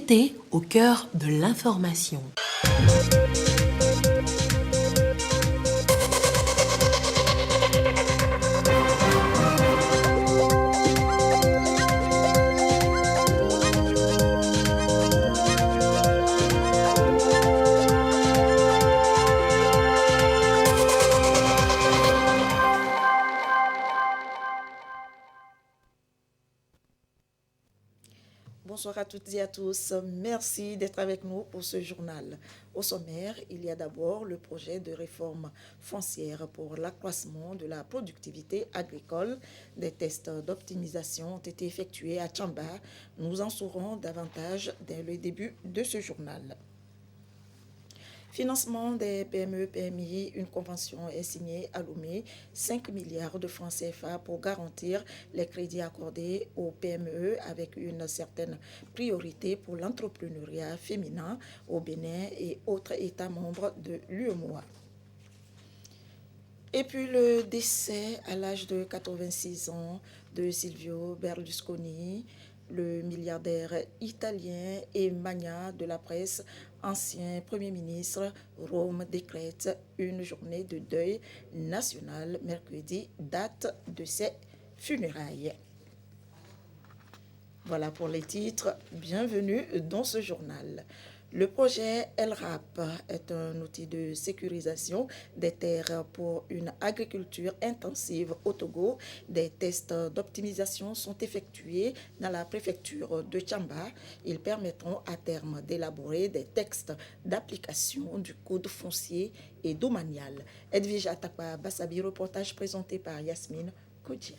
vérité au cœur de l'information. Bonsoir à toutes et à tous. Merci d'être avec nous pour ce journal. Au sommaire, il y a d'abord le projet de réforme foncière pour l'accroissement de la productivité agricole. Des tests d'optimisation ont été effectués à Tchamba. Nous en saurons davantage dès le début de ce journal. Financement des PME-PMI, une convention est signée à Lomé, 5 milliards de francs CFA pour garantir les crédits accordés aux PME avec une certaine priorité pour l'entrepreneuriat féminin au Bénin et autres États membres de l'UEMOA. Et puis le décès à l'âge de 86 ans de Silvio Berlusconi, le milliardaire italien et magnat de la presse, ancien Premier ministre. Rome décrète une journée de deuil national mercredi, date de ses funérailles. Voilà pour les titres. Bienvenue dans ce journal. Le projet LRAP est un outil de sécurisation des terres pour une agriculture intensive au Togo. Des tests d'optimisation sont effectués dans la préfecture de Tchamba. Ils permettront à terme d'élaborer des textes d'application du code foncier et domanial. Edwige Atakpa Bassabi, reportage présenté par Yasmine Kodja.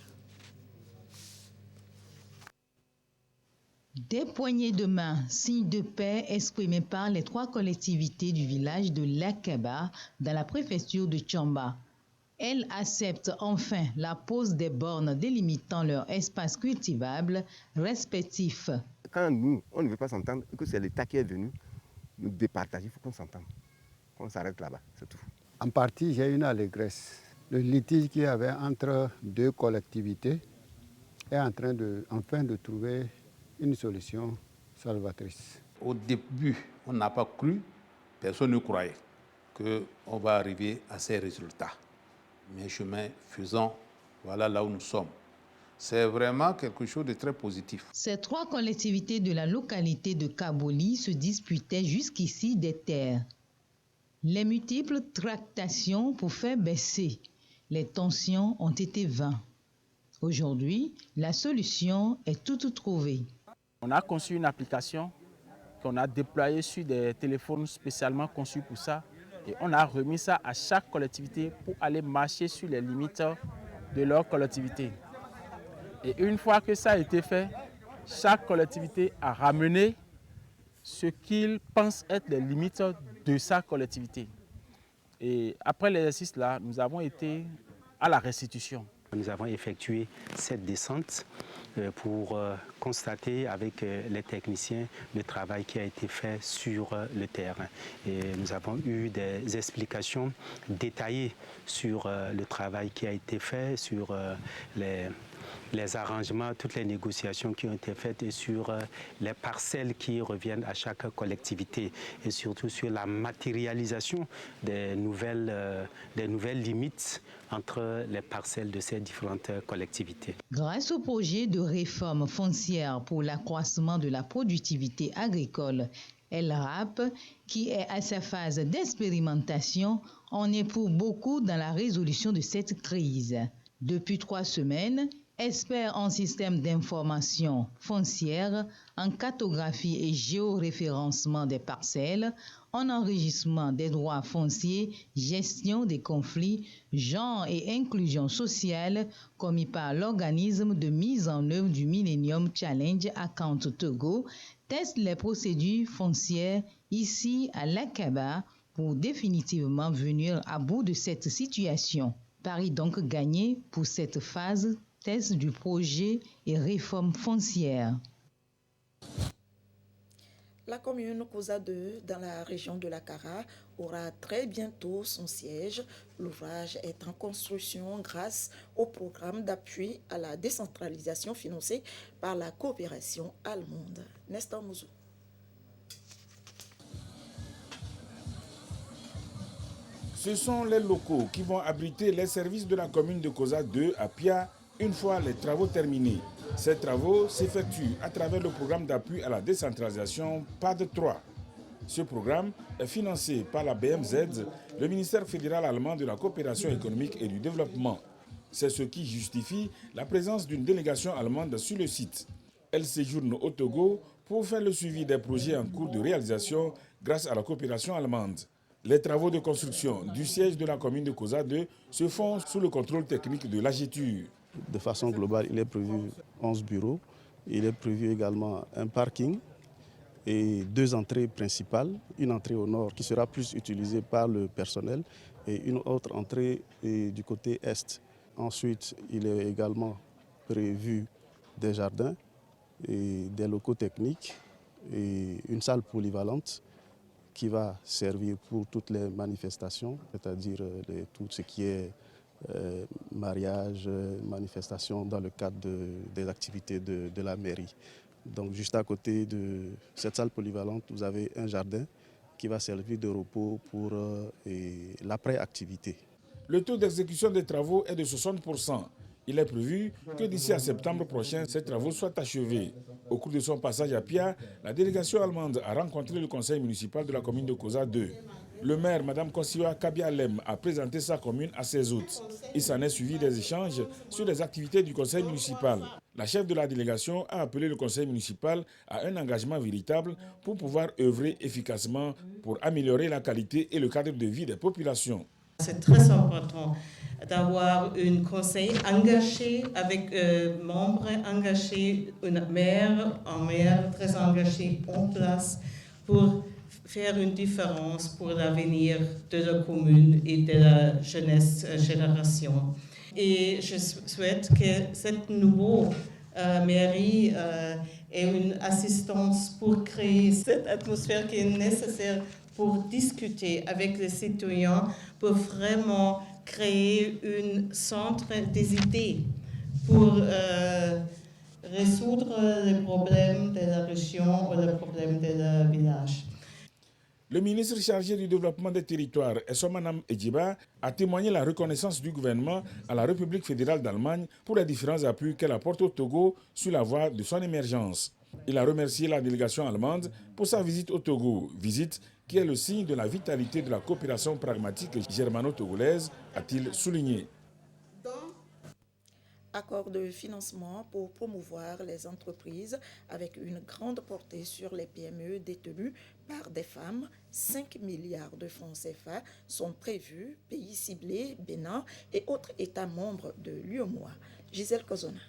Des poignées de main, signe de paix exprimés par les 3 collectivités du village de Lakaba dans la préfecture de Tchamba. Elles acceptent enfin la pose des bornes délimitant leur espace cultivable respectif. Quand nous, on ne veut pas s'entendre, que c'est l'État qui est venu nous départager, il faut qu'on s'entende. Qu'on s'arrête là-bas, c'est tout. En partie, j'ai une allégresse. Le litige qu'il y avait entre 2 collectivités est en train enfin de trouver une solution salvatrice. Au début, on n'a pas cru, personne ne croyait qu'on va arriver à ces résultats. Mais chemin faisant, voilà là où nous sommes. C'est vraiment quelque chose de très positif. Ces 3 collectivités de la localité de Kaboli se disputaient jusqu'ici des terres. Les multiples tractations pour faire baisser les tensions ont été vaines. Aujourd'hui, la solution est toute trouvée. On a conçu une application qu'on a déployée sur des téléphones spécialement conçus pour ça. Et on a remis ça à chaque collectivité pour aller marcher sur les limites de leur collectivité. Et une fois que ça a été fait, chaque collectivité a ramené ce qu'il pense être les limites de sa collectivité. Et après l'exercice là, nous avons été à la restitution. Nous avons effectué cette descente pour constater avec les techniciens le travail qui a été fait sur le terrain. Et nous avons eu des explications détaillées sur le travail qui a été fait, sur les arrangements, toutes les négociations qui ont été faites et sur les parcelles qui reviennent à chaque collectivité et surtout sur la matérialisation des nouvelles limites entre les parcelles de ces différentes collectivités. Grâce au projet de réforme foncière pour l'accroissement de la productivité agricole, LRAP, qui est à sa phase d'expérimentation, on est pour beaucoup dans la résolution de cette crise. Depuis 3 semaines, experts en système d'information foncière, en cartographie et géoréférencement des parcelles, en enregistrement des droits fonciers, gestion des conflits, genre et inclusion sociale, commis par l'organisme de mise en œuvre du Millennium Challenge Account Togo, testent les procédures foncières ici à Lakaba pour définitivement venir à bout de cette situation. Paris donc gagné pour cette phase test du projet et réforme foncière. La commune Kosa 2, dans la région de la Kara, aura très bientôt son siège. L'ouvrage est en construction grâce au programme d'appui à la décentralisation financé par la coopération allemande. Nestor Mouzou. Ce sont les locaux qui vont abriter les services de la commune de Koza 2 à Pia une fois les travaux terminés. Ces travaux s'effectuent à travers le programme d'appui à la décentralisation PAD 3. Ce programme est financé par la BMZ, le ministère fédéral allemand de la coopération économique et du développement. C'est ce qui justifie la présence d'une délégation allemande sur le site. Elle séjourne au Togo pour faire le suivi des projets en cours de réalisation grâce à la coopération allemande. Les travaux de construction du siège de la commune de Koza 2 se font sous le contrôle technique de l'AGETUR. De façon globale, il est prévu 11 bureaux. Il est prévu également un parking et 2 entrées principales. Une entrée au nord qui sera plus utilisée par le personnel et une autre entrée du côté est. Ensuite, il est également prévu des jardins et des locaux techniques et une salle polyvalente qui va servir pour toutes les manifestations, c'est-à-dire tout ce qui est mariage, manifestations dans le cadre des activités de la mairie. Donc juste à côté de cette salle polyvalente, vous avez un jardin qui va servir de repos pour l'après-activité. Le taux d'exécution des travaux est de 60%. Il est prévu que d'ici à septembre prochain, ces travaux soient achevés. Au cours de son passage à Pia, la délégation allemande a rencontré le conseil municipal de la commune de Koza 2. Le maire, Mme Konsiwa Kabialem, a présenté sa commune à ses hôtes. Il s'en est suivi des échanges sur les activités du conseil municipal. La chef de la délégation a appelé le conseil municipal à un engagement véritable pour pouvoir œuvrer efficacement pour améliorer la qualité et le cadre de vie des populations. C'est très important d'avoir un conseil engagé avec membres engagés, un maire très engagé en place pour faire une différence pour l'avenir de la commune et de la jeunesse génération. Et je souhaite que cette nouvelle mairie ait une assistance pour créer cette atmosphère qui est nécessaire pour discuter avec les citoyens, pour vraiment créer un centre des idées pour résoudre les problèmes de la région ou les problèmes de le village. Le ministre chargé du développement des territoires, Essomanam Edjiba, a témoigné la reconnaissance du gouvernement à la République fédérale d'Allemagne pour les différents appuis qu'elle apporte au Togo sur la voie de son émergence. Il a remercié la délégation allemande pour sa visite au Togo, visite qui est le signe de la vitalité de la coopération pragmatique germano-togolaise, a-t-il souligné. Accord de financement pour promouvoir les entreprises avec une grande portée sur les PME détenues par des femmes. 5 milliards de francs CFA sont prévus, pays ciblés, Bénin et autres États membres de l'UEMOA. Gisèle Kozona.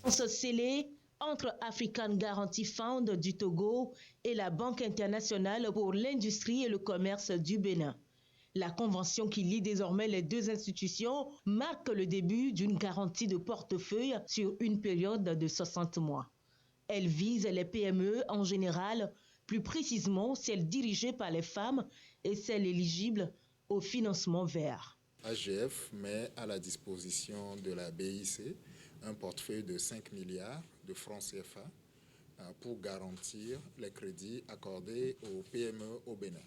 Scellé entre African Guarantee Fund du Togo et la Banque internationale pour l'industrie et le commerce du Bénin. La convention qui lie désormais les deux institutions marque le début d'une garantie de portefeuille sur une période de 60 mois. Elle vise les PME en général, plus précisément celles dirigées par les femmes et celles éligibles au financement vert. AGF met à la disposition de la BIC un portefeuille de 5 milliards de francs CFA pour garantir les crédits accordés aux PME au Bénin,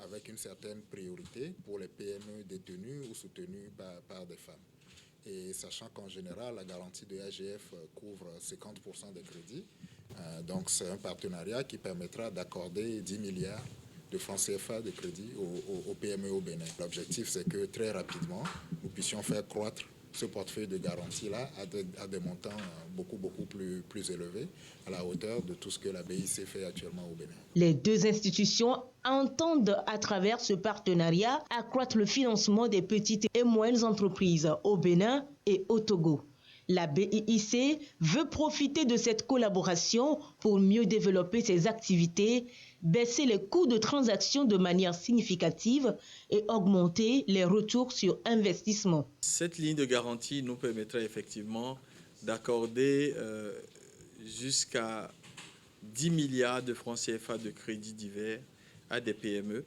avec une certaine priorité pour les PME détenues ou soutenues par des femmes. Et sachant qu'en général, la garantie de AGF couvre 50% des crédits, donc c'est un partenariat qui permettra d'accorder 10 milliards de francs CFA de crédit aux PME au Bénin. L'objectif, c'est que très rapidement, nous puissions faire croître ce portefeuille de garantie-là à des montants beaucoup plus élevés, à la hauteur de tout ce que la BIC fait actuellement au Bénin. Les deux institutions entendent, à travers ce partenariat, accroître le financement des petites et moyennes entreprises au Bénin et au Togo. La BIC veut profiter de cette collaboration pour mieux développer ses activités, baisser les coûts de transaction de manière significative et augmenter les retours sur investissement. Cette ligne de garantie nous permettra effectivement d'accorder jusqu'à 10 milliards de francs CFA de crédits divers à des PME,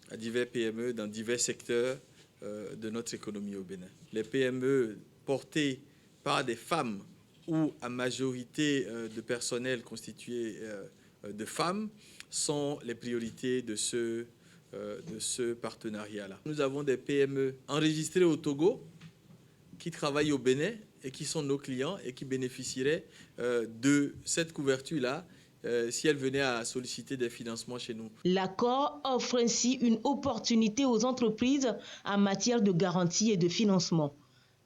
à divers PME dans divers secteurs de notre économie au Bénin. Les PME portées par des femmes ou à majorité de personnel constitué de femmes sont les priorités de ce partenariat-là. Nous avons des PME enregistrées au Togo qui travaillent au Bénin et qui sont nos clients et qui bénéficieraient de cette couverture-là si elles venaient à solliciter des financements chez nous. L'accord offre ainsi une opportunité aux entreprises en matière de garantie et de financement.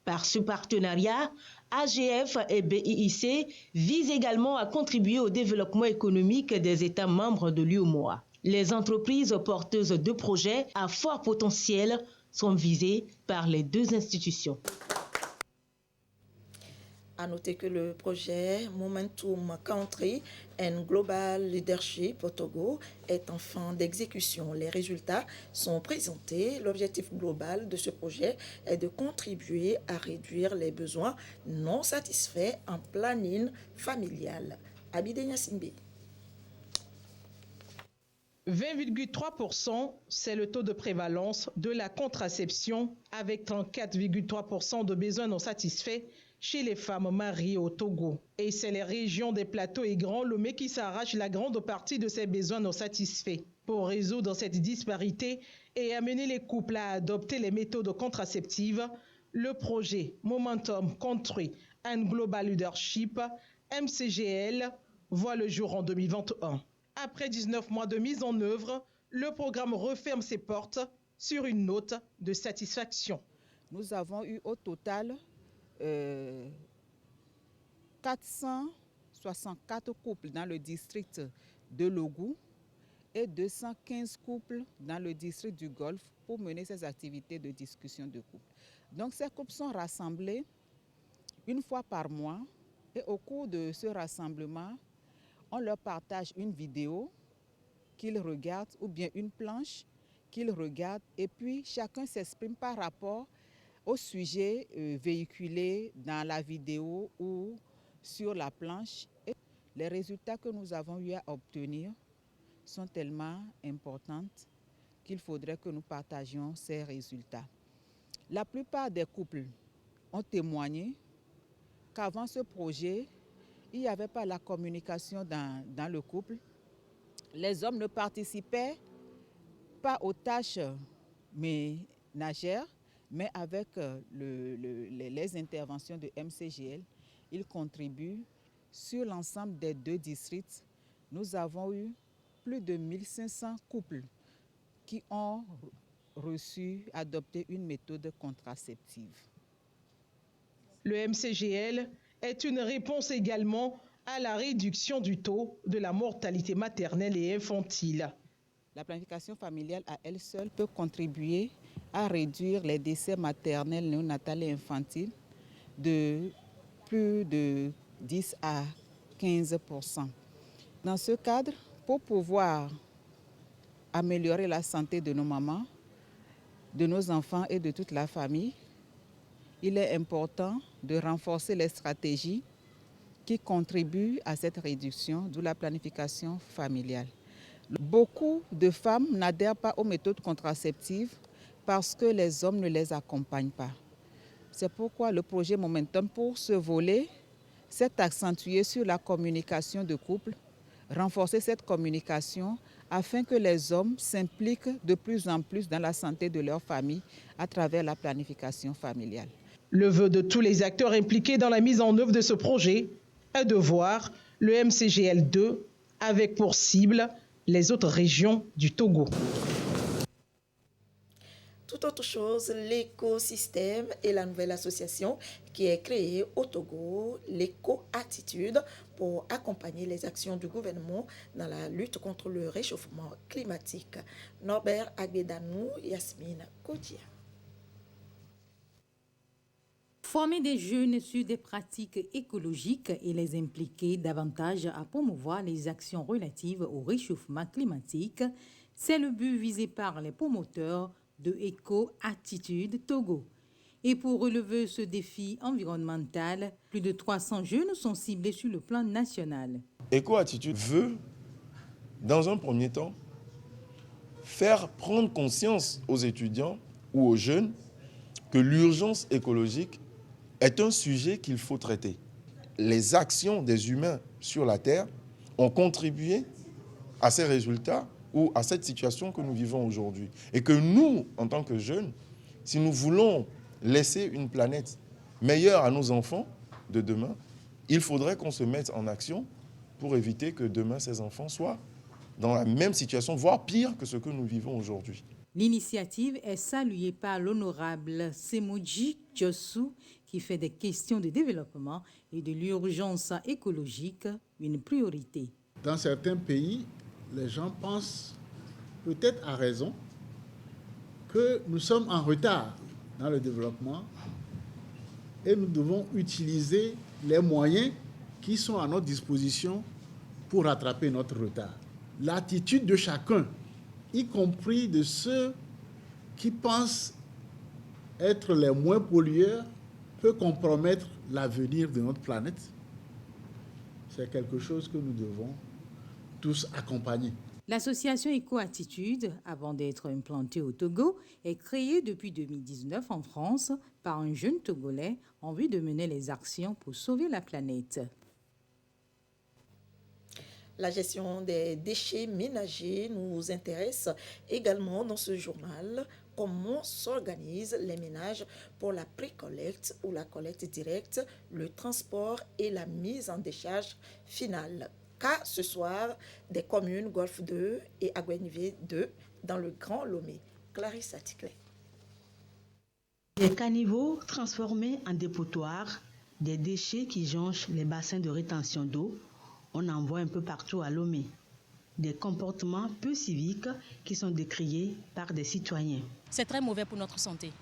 Par ce partenariat, AGF et BIIC visent également à contribuer au développement économique des États membres de l'UEMOA. Les entreprises porteuses de projets à fort potentiel sont visées par les deux institutions. À noter que le projet Momentum Country and Global Leadership au Togo est en fin d'exécution. Les résultats sont présentés. L'objectif global de ce projet est de contribuer à réduire les besoins non satisfaits en planning familial. Abidé Simbi. 20,3%, c'est le taux de prévalence de la contraception avec 34,3% de besoins non satisfaits chez les femmes mariées au Togo. Et c'est les régions des Plateaux et Grand Lomé qui s'arrachent la grande partie de ces besoins non satisfaits. Pour résoudre cette disparité et amener les couples à adopter les méthodes contraceptives, le projet Momentum Country and Global Leadership, MCGL, voit le jour en 2021. Après 19 mois de mise en œuvre, le programme referme ses portes sur une note de satisfaction. Nous avons eu au total 464 couples dans le district de Logou et 215 couples dans le district du Golfe pour mener ces activités de discussion de couple. Donc ces couples sont rassemblés une fois par mois et au cours de ce rassemblement, on leur partage une vidéo qu'ils regardent ou bien une planche qu'ils regardent et puis chacun s'exprime par rapport au sujet véhiculé dans la vidéo ou sur la planche. Et les résultats que nous avons eu à obtenir sont tellement importants qu'il faudrait que nous partagions ces résultats. La plupart des couples ont témoigné qu'avant ce projet, il n'y avait pas la communication dans le couple. Les hommes ne participaient pas aux tâches ménagères, mais avec les interventions de MCGL, ils contribuent sur l'ensemble des deux districts. Nous avons eu plus de 1500 couples qui ont adopté une méthode contraceptive. Le MCGL est une réponse également à la réduction du taux de la mortalité maternelle et infantile. La planification familiale à elle seule peut contribuer à réduire les décès maternels, néonatals et infantiles de plus de 10 à 15%. Dans ce cadre, pour pouvoir améliorer la santé de nos mamans, de nos enfants et de toute la famille, il est important de renforcer les stratégies qui contribuent à cette réduction, d'où la planification familiale. Beaucoup de femmes n'adhèrent pas aux méthodes contraceptives parce que les hommes ne les accompagnent pas. C'est pourquoi le projet Momentum, pour ce volet, s'est accentué sur la communication de couple, renforcer cette communication afin que les hommes s'impliquent de plus en plus dans la santé de leur famille à travers la planification familiale. Le vœu de tous les acteurs impliqués dans la mise en œuvre de ce projet est de voir le MCGL 2 avec pour cible les autres régions du Togo. Tout autre chose, l'écosystème et la nouvelle association qui est créée au Togo, l'éco-attitude, pour accompagner les actions du gouvernement dans la lutte contre le réchauffement climatique. Norbert Agbedanou, Yasmine Kodia. Former des jeunes sur des pratiques écologiques et les impliquer davantage à promouvoir les actions relatives au réchauffement climatique, c'est le but visé par les promoteurs de Éco-Attitude Togo. Et pour relever ce défi environnemental, plus de 300 jeunes sont ciblés sur le plan national. Éco-Attitude veut, dans un premier temps, faire prendre conscience aux étudiants ou aux jeunes que l'urgence écologique est un sujet qu'il faut traiter. Les actions des humains sur la Terre ont contribué à ces résultats ou à cette situation que nous vivons aujourd'hui. Et que nous, en tant que jeunes, si nous voulons laisser une planète meilleure à nos enfants de demain, il faudrait qu'on se mette en action pour éviter que demain, ces enfants soient dans la même situation, voire pire que ce que nous vivons aujourd'hui. L'initiative est saluée par l'honorable Semoji Djossou, qui fait des questions de développement et de l'urgence écologique une priorité. Dans certains pays, les gens pensent, peut-être à raison, que nous sommes en retard dans le développement et nous devons utiliser les moyens qui sont à notre disposition pour rattraper notre retard. L'attitude de chacun, y compris de ceux qui pensent être les moins pollueurs, peut compromettre l'avenir de notre planète. C'est quelque chose que nous devons tous accompagner. L'association Éco-Attitude, avant d'être implantée au Togo, est créée depuis 2019 en France par un jeune Togolais en vue de mener les actions pour sauver la planète. La gestion des déchets ménagers nous intéresse également dans ce journal. Comment s'organisent les ménages pour la pré-collecte ou la collecte directe, le transport et la mise en décharge finale. Cas ce soir des communes Golfe 2 et Aguenivé 2 dans le Grand Lomé. Clarisse Aticlé. Des caniveaux transformés en dépotoirs, des déchets qui jonchent les bassins de rétention d'eau, on en voit un peu partout à Lomé. Des comportements peu civiques qui sont décriés par des citoyens. C'est très mauvais pour notre santé.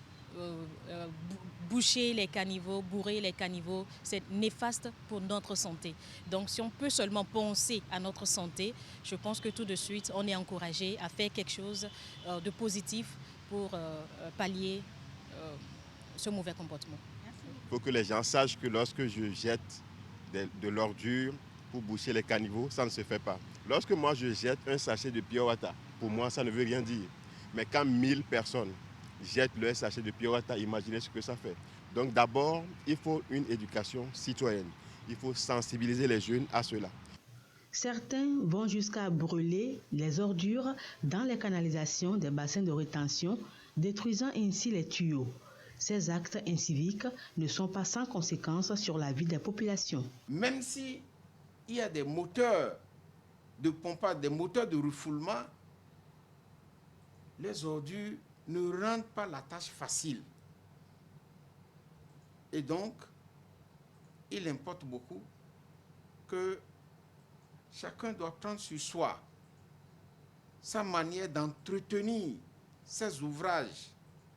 Boucher les caniveaux, bourrer les caniveaux, c'est néfaste pour notre santé. Donc si on peut seulement penser à notre santé, je pense que tout de suite on est encouragé à faire quelque chose de positif pour pallier ce mauvais comportement. Il faut que les gens sachent que lorsque je jette de l'ordure pour boucher les caniveaux, ça ne se fait pas. Lorsque moi je jette un sachet de Pure Water, pour moi ça ne veut rien dire. Mais quand 1000 personnes jettent leur sachet de Pure Water, imaginez ce que ça fait. Donc d'abord, il faut une éducation citoyenne. Il faut sensibiliser les jeunes à cela. Certains vont jusqu'à brûler les ordures dans les canalisations des bassins de rétention, détruisant ainsi les tuyaux. Ces actes inciviques ne sont pas sans conséquences sur la vie des populations. Même si il y a des moteurs de pompage, des moteurs de refoulement, les ordures ne rendent pas la tâche facile. Et donc, il importe beaucoup que chacun doit prendre sur soi sa manière d'entretenir ces ouvrages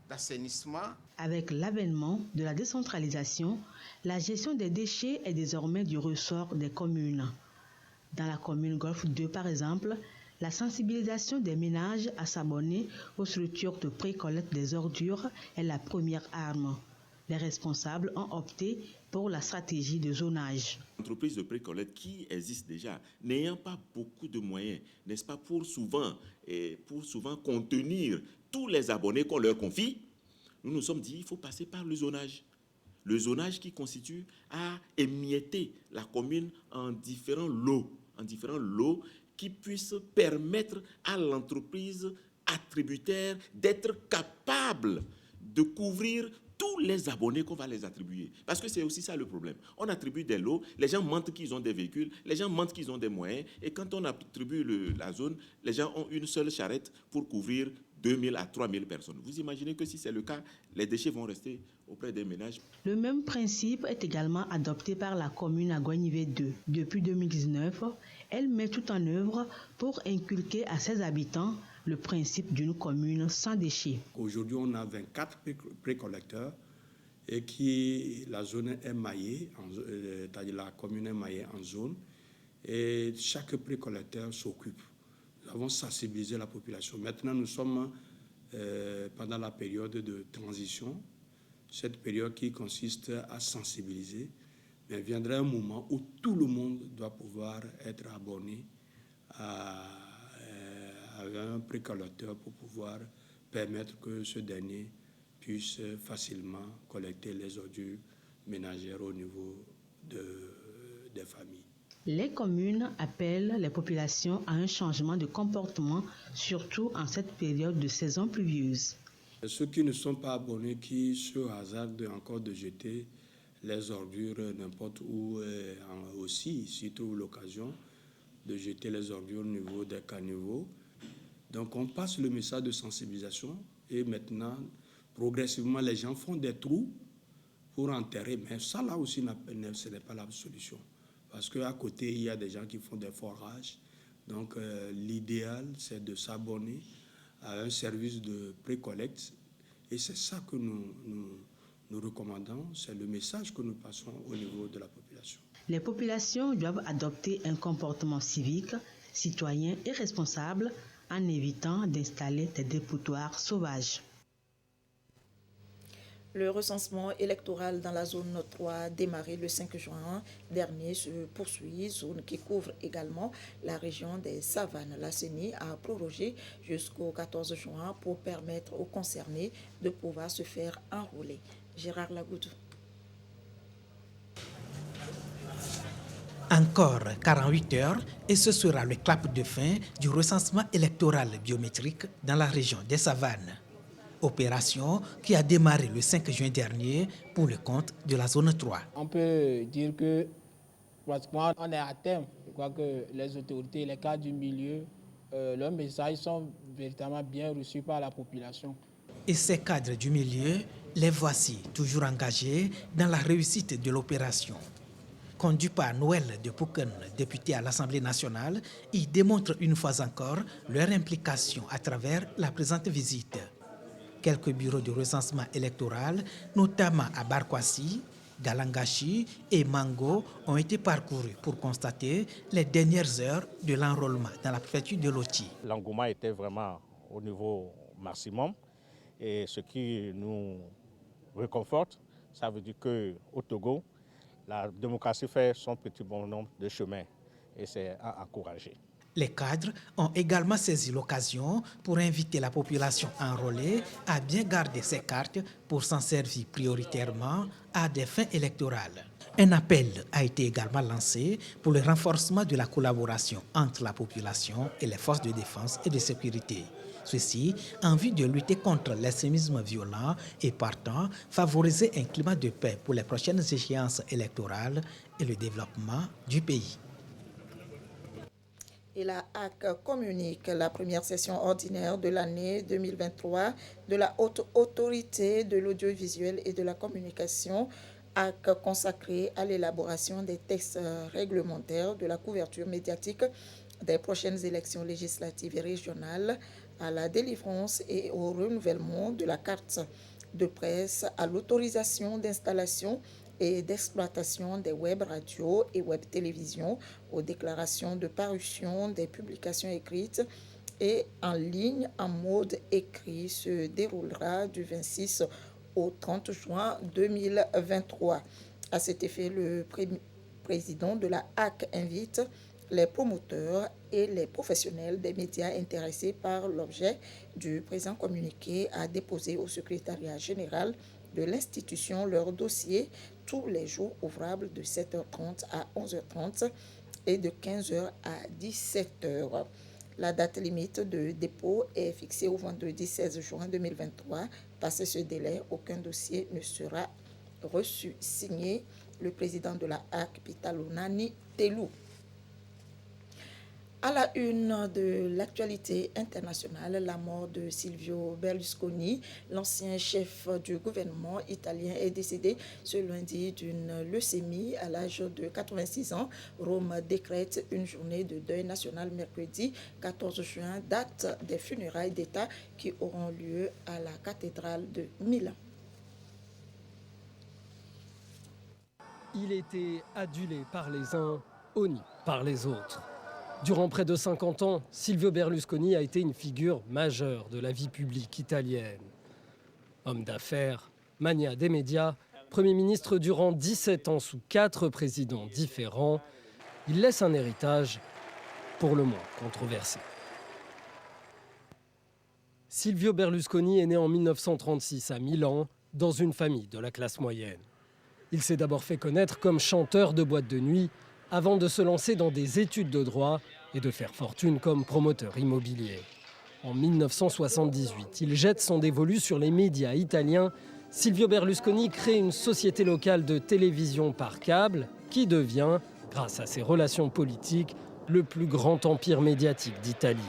d'assainissement. Avec l'avènement de la décentralisation, la gestion des déchets est désormais du ressort des communes. Dans la commune Golfe 2, par exemple, la sensibilisation des ménages à s'abonner aux structures de pré-collecte des ordures est la première arme. Les responsables ont opté pour la stratégie de zonage. L'entreprise de pré-collecte qui existe déjà, n'ayant pas beaucoup de moyens, n'est-ce pas, pour souvent contenir tous les abonnés qu'on leur confie, nous nous sommes dit qu'il faut passer par le zonage. Le zonage qui consiste à émietter la commune en différents lots qui puissent permettre à l'entreprise attributaire d'être capable de couvrir tous les abonnés qu'on va les attribuer. Parce que c'est aussi ça le problème. On attribue des lots, les gens mentent qu'ils ont des véhicules, les gens mentent qu'ils ont des moyens, et quand on attribue la zone, les gens ont une seule charrette pour couvrir 2000 à 3000 personnes. Vous imaginez que si c'est le cas, les déchets vont rester auprès des ménages. Le même principe est également adopté par la commune Aguenivé 2. Depuis 2019, elle met tout en œuvre pour inculquer à ses habitants le principe d'une commune sans déchets. Aujourd'hui, on a 24 précollecteurs et la zone est maillée, c'est-à-dire la commune est maillée en zone, et chaque précollecteur s'occupe. Nous avons sensibilisé la population. Maintenant, nous sommes pendant la période de transition, cette période qui consiste à sensibiliser. Mais viendra un moment où tout le monde doit pouvoir être abonné à un précollecteur pour pouvoir permettre que ce dernier puisse facilement collecter les ordures ménagères au niveau des familles. Les communes appellent les populations à un changement de comportement, surtout en cette période de saison pluvieuse. Ceux qui ne sont pas abonnés, qui se hasardent encore de jeter les ordures n'importe où, aussi, s'ils trouvent l'occasion de jeter les ordures au niveau des caniveaux. Donc on passe le message de sensibilisation et maintenant, progressivement, les gens font des trous pour enterrer. Mais ça, là aussi, ce n'est pas la solution. Parce qu'à côté, il y a des gens qui font des forages. Donc l'idéal, c'est de s'abonner à un service de pré-collecte. Et c'est ça que nous recommandons, c'est le message que nous passons au niveau de la population. Les populations doivent adopter un comportement civique, citoyen et responsable en évitant d'installer des dépotoirs sauvages. Le recensement électoral dans la zone 3 démarré le 5 juin dernier se poursuit, zone qui couvre également la région des Savanes. La CENI a prorogé jusqu'au 14 juin pour permettre aux concernés de pouvoir se faire enrôler. Gérard Lagoudou. Encore 48 heures et ce sera le clap de fin du recensement électoral biométrique dans la région des Savanes. Opération qui a démarré le 5 juin dernier pour le compte de la zone 3. On peut dire que pratiquement on est à terme. Je crois que les autorités, les cadres du milieu, leurs messages sont véritablement bien reçus par la population. Et ces cadres du milieu, les voici toujours engagés dans la réussite de l'opération. Conduit par Noël de Pouken, député à l'Assemblée nationale, ils démontrent une fois encore leur implication à travers la présente visite. Quelques bureaux de recensement électoral, notamment à Barkwasi, Galangashi et Mango, ont été parcourus pour constater les dernières heures de l'enrôlement dans la préfecture de Loti. L'engouement était vraiment au niveau maximum et ce qui nous réconforte, ça veut dire qu'au Togo, la démocratie fait son petit bonhomme de chemin et c'est à encourager. Les cadres ont également saisi l'occasion pour inviter la population enrôlée à bien garder ses cartes pour s'en servir prioritairement à des fins électorales. Un appel a été également lancé pour le renforcement de la collaboration entre la population et les forces de défense et de sécurité. Ceci en vue de lutter contre l'extrémisme violent et partant favoriser un climat de paix pour les prochaines échéances électorales et le développement du pays. Et la HAC communique la première session ordinaire de l'année 2023 de la Haute Autorité de l'audiovisuel et de la communication, HAC consacrée à l'élaboration des textes réglementaires de la couverture médiatique des prochaines élections législatives et régionales, à la délivrance et au renouvellement de la carte de presse, à l'autorisation d'installation et d'exploitation des web radios et web télévisions, aux déclarations de parution des publications écrites et en ligne en mode écrit se déroulera du 26 au 30 juin 2023. À cet effet, le président de la HAC invite les promoteurs et les professionnels des médias intéressés par l'objet du présent communiqué à déposer au secrétariat général de l'institution leur dossier tous les jours ouvrables de 7h30 à 11h30 et de 15h à 17h. La date limite de dépôt est fixée au vendredi 16 juin 2023. Passé ce délai, aucun dossier ne sera reçu. Signé le président de la HAC, Pitalonani Telou. À la une de l'actualité internationale, la mort de Silvio Berlusconi, l'ancien chef du gouvernement italien, est décédé ce lundi d'une leucémie à l'âge de 86 ans. Rome décrète une journée de deuil national mercredi 14 juin, date des funérailles d'État qui auront lieu à la cathédrale de Milan. Il était adulé par les uns, honni par les autres. Durant près de 50 ans, Silvio Berlusconi a été une figure majeure de la vie publique italienne. Homme d'affaires, magnat des médias, Premier ministre durant 17 ans sous 4 présidents différents, il laisse un héritage pour le moins controversé. Silvio Berlusconi est né en 1936 à Milan, dans une famille de la classe moyenne. Il s'est d'abord fait connaître comme chanteur de boîte de nuit avant de se lancer dans des études de droit et de faire fortune comme promoteur immobilier. En 1978, il jette son dévolu sur les médias italiens. Silvio Berlusconi crée une société locale de télévision par câble qui devient, grâce à ses relations politiques, le plus grand empire médiatique d'Italie.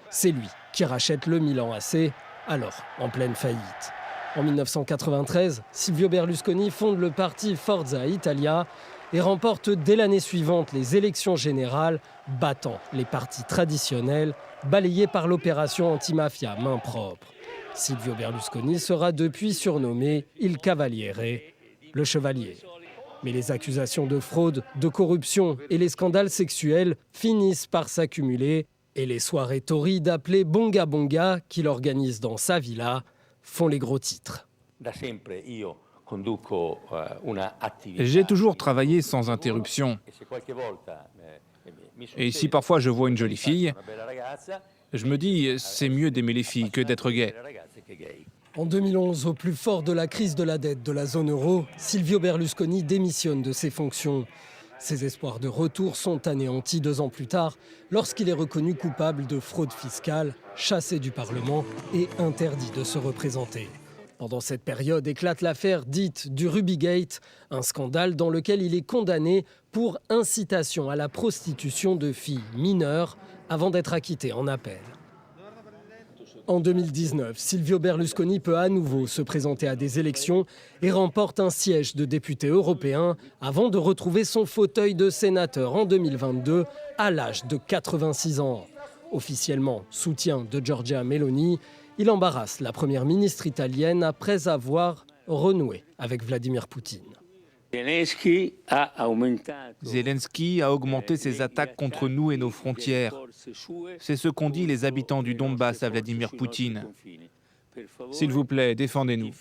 C'est lui qui rachète le Milan AC, alors en pleine faillite. En 1993, Silvio Berlusconi fonde le parti Forza Italia et remporte dès l'année suivante les élections générales, battant les partis traditionnels balayés par l'opération antimafia main propre. Silvio Berlusconi sera depuis surnommé Il Cavaliere, le chevalier. Mais les accusations de fraude, de corruption et les scandales sexuels finissent par s'accumuler et les soirées torrides appelées Bonga Bonga, qu'il organise dans sa villa, font les gros titres. J'ai toujours travaillé sans interruption. Et si parfois je vois une jolie fille, je me dis c'est mieux d'aimer les filles que d'être gay. En 2011, au plus fort de la crise de la dette de la zone euro, Silvio Berlusconi démissionne de ses fonctions. Ses espoirs de retour sont anéantis 2 ans plus tard, lorsqu'il est reconnu coupable de fraude fiscale, chassé du Parlement et interdit de se représenter. Pendant cette période éclate l'affaire dite du Rubygate, un scandale dans lequel il est condamné pour incitation à la prostitution de filles mineures avant d'être acquitté en appel. En 2019, Silvio Berlusconi peut à nouveau se présenter à des élections et remporte un siège de député européen avant de retrouver son fauteuil de sénateur en 2022 à l'âge de 86 ans. Officiellement soutien de Giorgia Meloni, il embarrasse la première ministre italienne après avoir renoué avec Vladimir Poutine. Zelensky a augmenté ses attaques contre nous et nos frontières. C'est ce qu'ont dit les habitants du Donbass à Vladimir Poutine. S'il vous plaît, défendez-nous.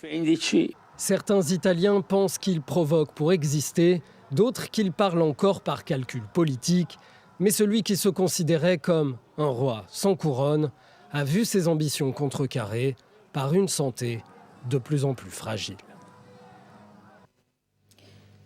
Certains Italiens pensent qu'il provoque pour exister, d'autres qu'il parle encore par calcul politique. Mais celui qui se considérait comme un roi sans couronne a vu ses ambitions contrecarrées par une santé de plus en plus fragile.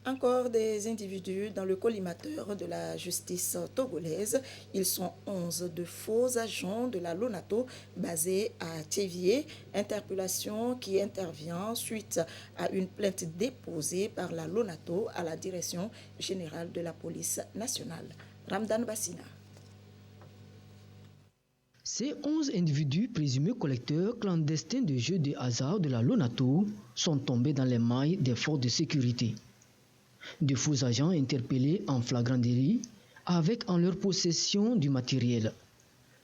Encore des individus dans le collimateur de la justice togolaise. Ils sont 11 de faux agents de la LONATO basés à Thévié. Interpellation qui intervient suite à une plainte déposée par la LONATO à la Direction générale de la police nationale. Ramdan Bassina. Ces 11 individus présumés collecteurs clandestins de jeux de hasard de la LONATO sont tombés dans les mailles des forces de sécurité. De faux agents interpellés en flagrant délit avec en leur possession du matériel,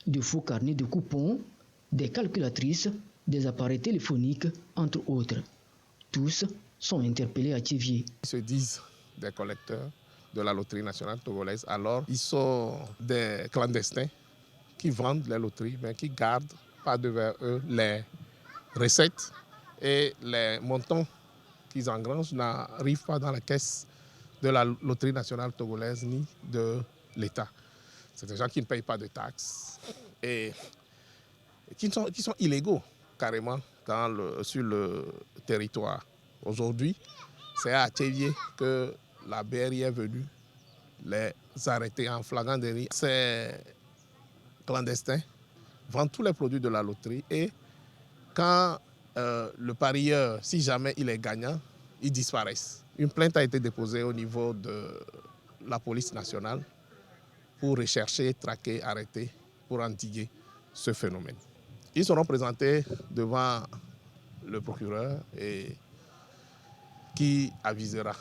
de faux carnets de coupons, des calculatrices, des appareils téléphoniques, entre autres. Tous sont interpellés à Thévié. Ils se disent des collecteurs de la loterie nationale togolaise, alors ils sont des clandestins qui vendent les loteries, mais qui gardent par devant eux les recettes et les montants qu'ils engrangent n'arrivent pas dans la caisse de la loterie nationale togolaise ni de l'État. C'est des gens qui ne payent pas de taxes et qui sont illégaux carrément sur le territoire. Aujourd'hui, c'est à Thévié que la BRI est venue les arrêter en flagrant délit. Ces clandestins vendent tous les produits de la loterie et quand le parieur, si jamais il est gagnant, ils disparaissent. Une plainte a été déposée au niveau de la police nationale pour rechercher, traquer, arrêter, pour endiguer ce phénomène. Ils seront présentés devant le procureur et qui avisera.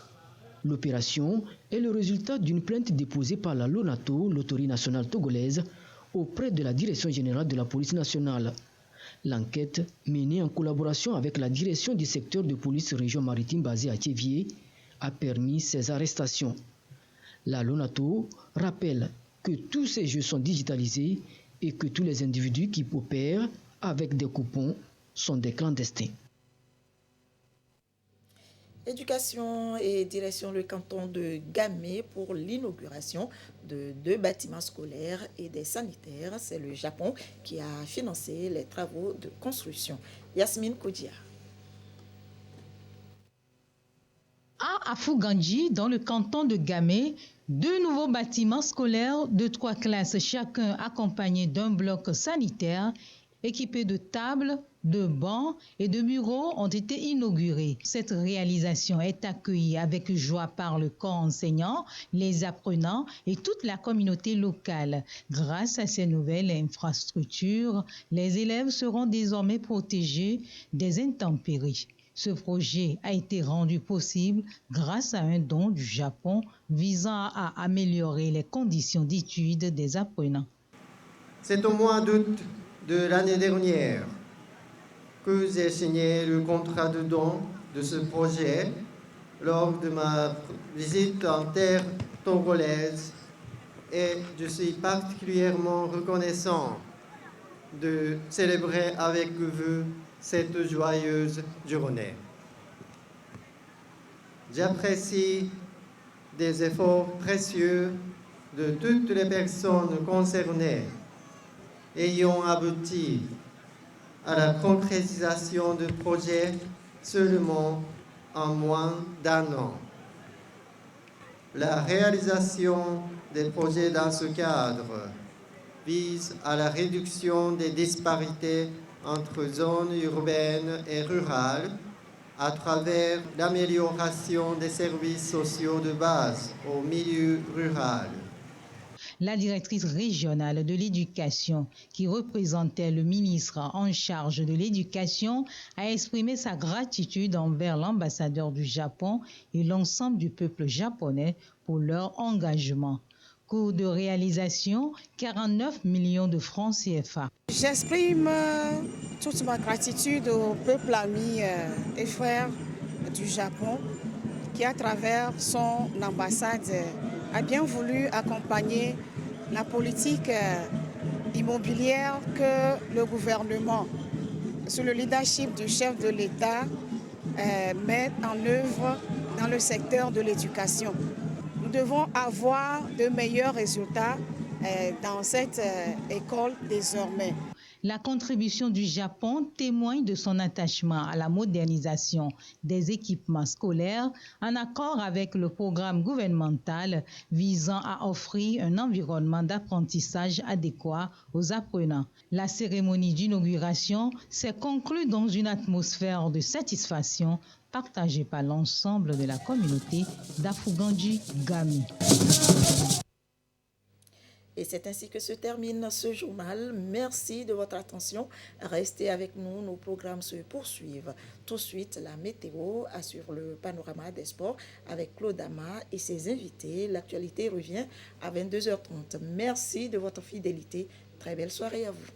L'opération est le résultat d'une plainte déposée par la LONATO, l'autorité nationale togolaise, auprès de la Direction générale de la police nationale. L'enquête, menée en collaboration avec la direction du secteur de police région maritime basée à Thévié, a permis ces arrestations. La LONATO rappelle que tous ces jeux sont digitalisés et que tous les individus qui opèrent avec des coupons sont des clandestins. Éducation et direction le canton de Gamé pour l'inauguration de 2 bâtiments scolaires et des sanitaires. C'est le Japon qui a financé les travaux de construction. Yasmine Kodia. À Afugandji, dans le canton de Gamé, 2 nouveaux bâtiments scolaires de 3 classes, chacun accompagné d'un bloc sanitaire, équipés de tables, de bancs et de bureaux ont été inaugurés. Cette réalisation est accueillie avec joie par le corps enseignant, les apprenants et toute la communauté locale. Grâce à ces nouvelles infrastructures, les élèves seront désormais protégés des intempéries. Ce projet a été rendu possible grâce à un don du Japon visant à améliorer les conditions d'études des apprenants. C'est au mois d'août de l'année dernière que j'ai signé le contrat de don de ce projet lors de ma visite en terre togolaise et je suis particulièrement reconnaissant de célébrer avec vous cette joyeuse journée. J'apprécie des efforts précieux de toutes les personnes concernées ayant abouti à la concrétisation du projet seulement en moins d'1 an. La réalisation des projets dans ce cadre vise à la réduction des disparités entre zones urbaines et rurales à travers l'amélioration des services sociaux de base au milieu rural. La directrice régionale de l'éducation, qui représentait le ministre en charge de l'éducation, a exprimé sa gratitude envers l'ambassadeur du Japon et l'ensemble du peuple japonais pour leur engagement. Coût de réalisation, 49 millions de francs CFA. J'exprime toute ma gratitude au peuple ami et frère du Japon qui, à travers son ambassade, a bien voulu accompagner la politique immobilière que le gouvernement, sous le leadership du chef de l'État, met en œuvre dans le secteur de l'éducation. Nous devons avoir de meilleurs résultats dans cette école désormais. La contribution du Japon témoigne de son attachement à la modernisation des équipements scolaires en accord avec le programme gouvernemental visant à offrir un environnement d'apprentissage adéquat aux apprenants. La cérémonie d'inauguration s'est conclue dans une atmosphère de satisfaction partagée par l'ensemble de la communauté d'Afugandji Gami. Et c'est ainsi que se termine ce journal. Merci de votre attention. Restez avec nous, nos programmes se poursuivent. Tout de suite, la météo assure le panorama des sports avec Claude Ama et ses invités. L'actualité revient à 22h30. Merci de votre fidélité. Très belle soirée à vous.